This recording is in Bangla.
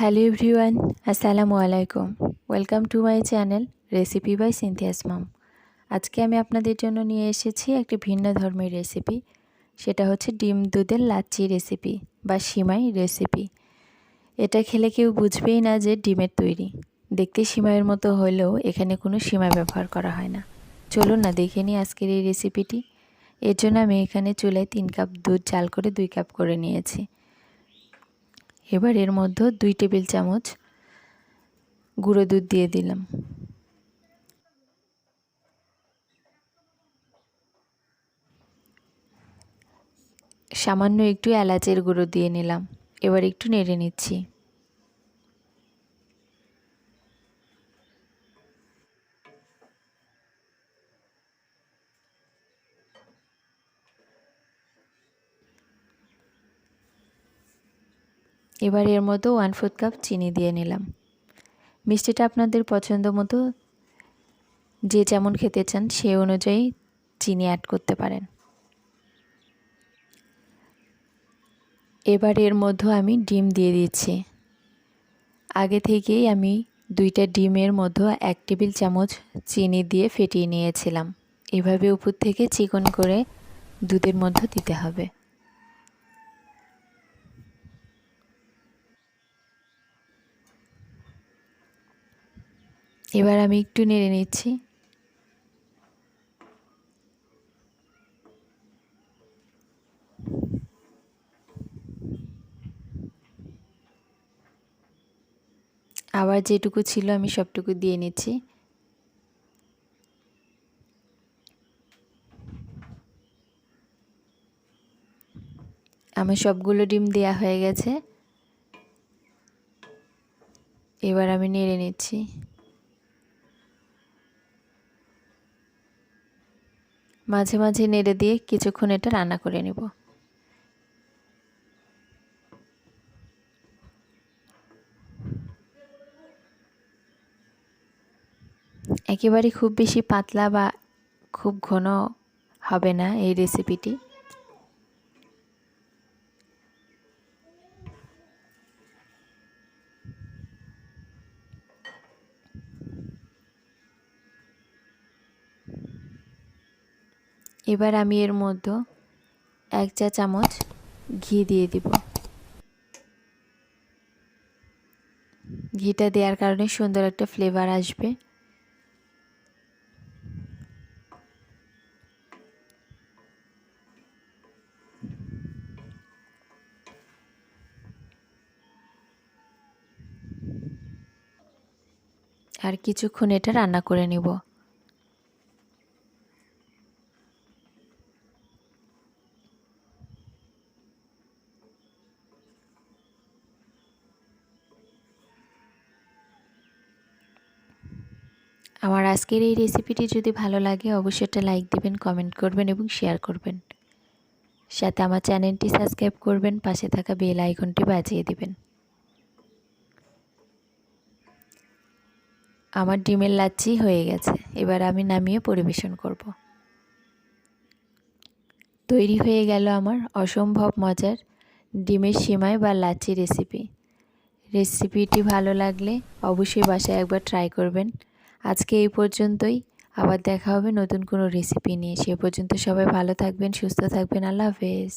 হ্যালো এভরিওয়ান, আসসালামু আলাইকুম। Welcome to my channel recipe by Cynthia's mom. আজকে আমি আপনাদের জন্য নিয়ে এসেছি একটি ভিন্ন ধর্মের রেসিপি। সেটা হচ্ছে ডিম দুধের লাচ্ছি রেসিপি বা সিমাই রেসিপি। এটা খেলে কেউ বুঝবেই না যে ডিমের তৈরি। দেখতে সিমাইয়ের মতো হলেও এখানে কোনো সিমাই ব্যবহার করা হয় না। চলুন না দেখে নিই আজকের এই রেসিপিটি। এর জন্য আমি এখানে চুলায় 3 কাপ দুধ জাল করে 2 কাপ করে নিয়েছি। এবার এর মধ্যে 2 টেবিল চামচ গুঁড়ো দুধ দিয়ে দিলাম। সামান্য একটু এলাচের গুঁড়ো দিয়ে নিলাম। এবার একটু নেড়ে নিচ্ছি। এবার এর মধ্যে 1/4 কাপ চিনি দিয়ে নিলাম। মিষ্টিটা আপনাদের পছন্দ মতো যে যেমন খেতে চান সেই অনুযায়ী চিনি অ্যাড করতে পারেন। এবার এর মধ্যে আমি ডিম দিয়ে দিচ্ছি। আগে থেকেই আমি 2টা ডিমের মধ্যে 1 টেবিল চামচ চিনি দিয়ে ফেটিয়ে নিয়েছিলাম। এভাবে উপর থেকে চিকন করে দুধের মধ্যে দিতে হবে। এবার আমি একটু নেড়ে নিচ্ছি। আবার যেটুকু ছিল আমি সবটুকু দিয়ে নিচ্ছি। আমার সবগুলো ডিম দেয়া হয়ে গেছে। এবার আমি নেড়ে নিচ্ছি। মাঝে মাঝে নেড়ে দিয়ে কিছুক্ষণ এটা রান্না করে নেব। একেবারে খুব বেশি পাতলা বা খুব ঘন হবে না এই রেসিপিটি। এবার আমি এর মধ্যে 1 চা চামচ ঘি দিয়ে দিব। ঘিটা দেওয়ার কারণে সুন্দর একটা ফ্লেভার আসবে। আর কিছুক্ষণ এটা রান্না করে নেব। আমার আজকের এই রেসিপিটি যদি ভালো লাগে অবশ্যই একটা লাইক দিবেন, কমেন্ট করবেন এবং শেয়ার করবেন। সাথে আমার চ্যানেলটি সাবস্ক্রাইব করবেন, পাশে থাকা বেল আইকনটি বাজিয়ে দিবেন। আমার ডিমের লাচ্ছি হয়ে গেছে। এবার আমি নামিয়ে পরিবেশন করব। তৈরি হয়ে গেল আমার অসম্ভব মজার ডিমের সিমাই বা লাচ্ছি রেসিপি। রেসিপিটি ভালো লাগলে অবশ্যই বাসায় একবার ট্রাই করবেন। আজকে এই পর্যন্তই। আবার দেখা হবে নতুন কোনো রেসিপি নিয়ে। সে পর্যন্ত সবাই ভালো থাকবেন, সুস্থ থাকবেন। আল্লাহ হাফেজ।